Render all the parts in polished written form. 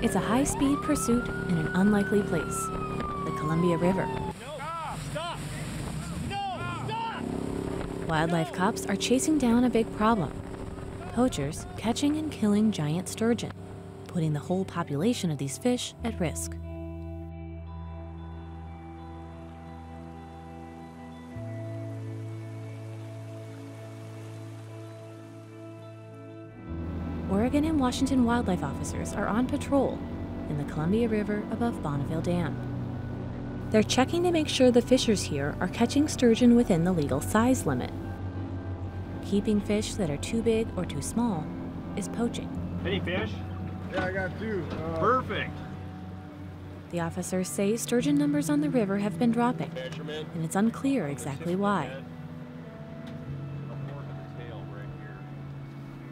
It's a high-speed pursuit in an unlikely place, the Columbia River. Stop! No, stop! Wildlife cops are chasing down a big problem: poachers catching and killing giant sturgeon, putting the whole population of these fish at risk. Oregon and Washington wildlife officers are on patrol in the Columbia River above Bonneville Dam. They're checking to make sure the fishers here are catching sturgeon within the legal size limit. Keeping fish that are too big or too small is poaching. Any fish? Yeah, I got two. Perfect. The officers say sturgeon numbers on the river have been dropping, and it's unclear exactly why.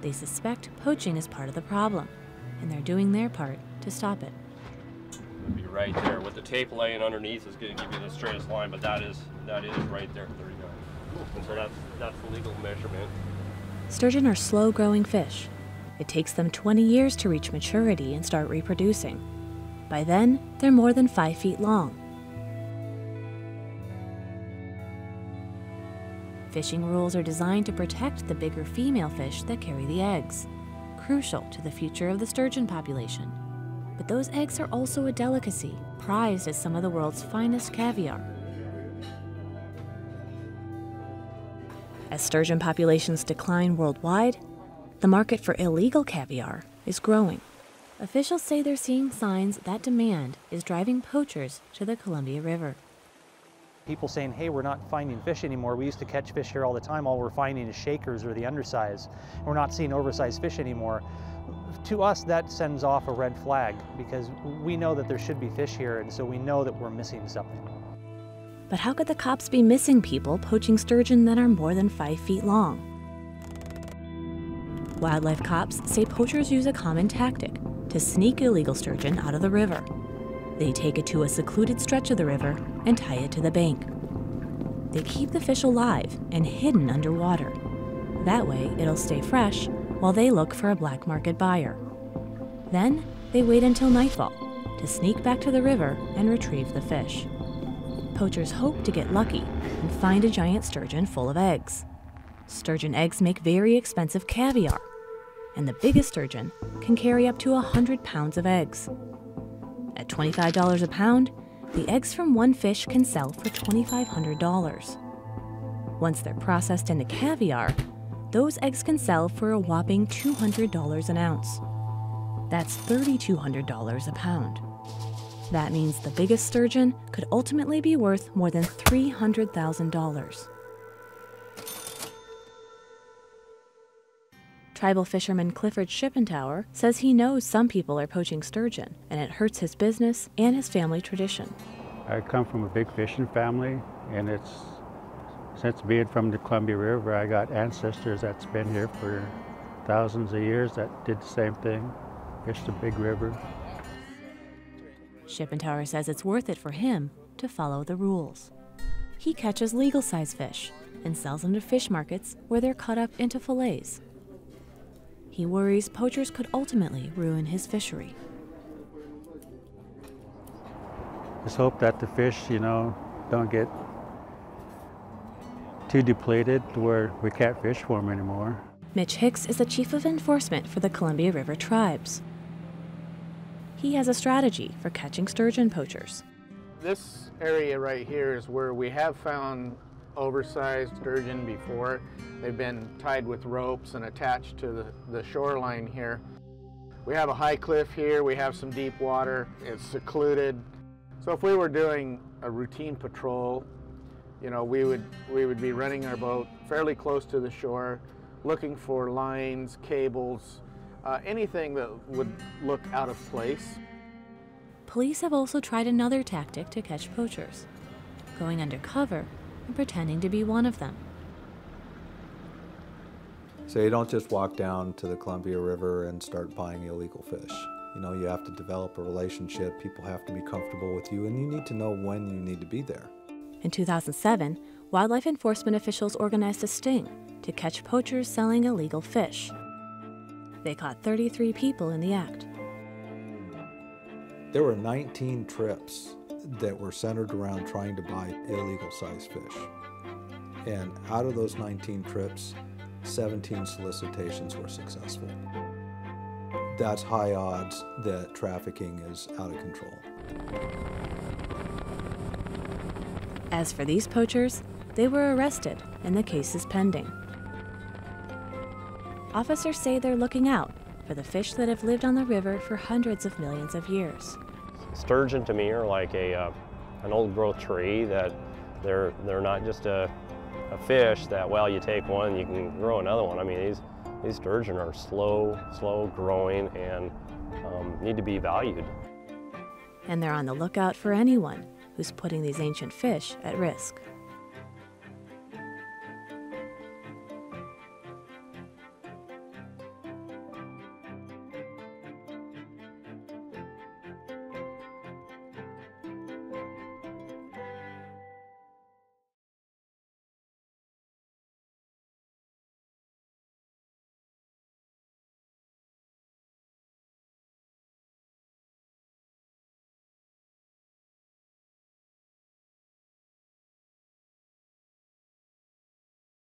They suspect poaching is part of the problem, and they're doing their part to stop it. It'll be right there. With the tape laying underneath is going to give you the straightest line, but that is right there. There you go. And so that's the legal measurement. Sturgeon are slow-growing fish. It takes them 20 years to reach maturity and start reproducing. By then, they're more than 5 feet long. Fishing rules are designed to protect the bigger female fish that carry the eggs, crucial to the future of the sturgeon population. But those eggs are also a delicacy, prized as some of the world's finest caviar. As sturgeon populations decline worldwide, the market for illegal caviar is growing. Officials say they're seeing signs that demand is driving poachers to the Columbia River. People saying, hey, we're not finding fish anymore. We used to catch fish here all the time. All we're finding is shakers or the undersize. We're not seeing oversized fish anymore. To us, that sends off a red flag because we know that there should be fish here, and so we know that we're missing something. But how could the cops be missing people poaching sturgeon that are more than 5 feet long? Wildlife cops say poachers use a common tactic to sneak illegal sturgeon out of the river. They take it to a secluded stretch of the river and tie it to the bank. They keep the fish alive and hidden underwater. That way, it'll stay fresh while they look for a black market buyer. Then, they wait until nightfall to sneak back to the river and retrieve the fish. Poachers hope to get lucky and find a giant sturgeon full of eggs. Sturgeon eggs make very expensive caviar, and the biggest sturgeon can carry up to 100 pounds of eggs. At $25 a pound, the eggs from one fish can sell for $2,500. Once they're processed into caviar, those eggs can sell for a whopping $200 an ounce. That's $3,200 a pound. That means the biggest sturgeon could ultimately be worth more than $300,000. Tribal fisherman Clifford Shippentauer says he knows some people are poaching sturgeon, and it hurts his business and his family tradition. I come from a big fishing family, and since being from the Columbia River, I got ancestors that's been here for thousands of years that did the same thing, fished the big river. Shippentauer says it's worth it for him to follow the rules. He catches legal-size fish and sells them to fish markets where they're cut up into fillets. He worries poachers could ultimately ruin his fishery. Just hope that the fish, don't get too depleted to where we can't fish for them anymore. Mitch Hicks is the chief of enforcement for the Columbia River tribes. He has a strategy for catching sturgeon poachers. This area right here is where we have found oversized sturgeon before. They've been tied with ropes and attached to the shoreline here. We have a high cliff here, we have some deep water, it's secluded. So if we were doing a routine patrol, we would be running our boat fairly close to the shore, looking for lines, cables, anything that would look out of place. Police have also tried another tactic to catch poachers, going undercover and pretending to be one of them. So you don't just walk down to the Columbia River and start buying illegal fish. You have to develop a relationship, people have to be comfortable with you, and you need to know when you need to be there. In 2007, wildlife enforcement officials organized a sting to catch poachers selling illegal fish. They caught 33 people in the act. There were 19 trips that were centered around trying to buy illegal sized fish. And out of those 19 trips, 17 solicitations were successful. That's high odds that trafficking is out of control. As for these poachers, they were arrested and the case is pending. Officers say they're looking out for the fish that have lived on the river for hundreds of millions of years. Sturgeon to me are like an old growth tree, that they're not just a fish that, well, you take one, you can grow another one. I mean, these sturgeon are slow growing and need to be valued. And they're on the lookout for anyone who's putting these ancient fish at risk.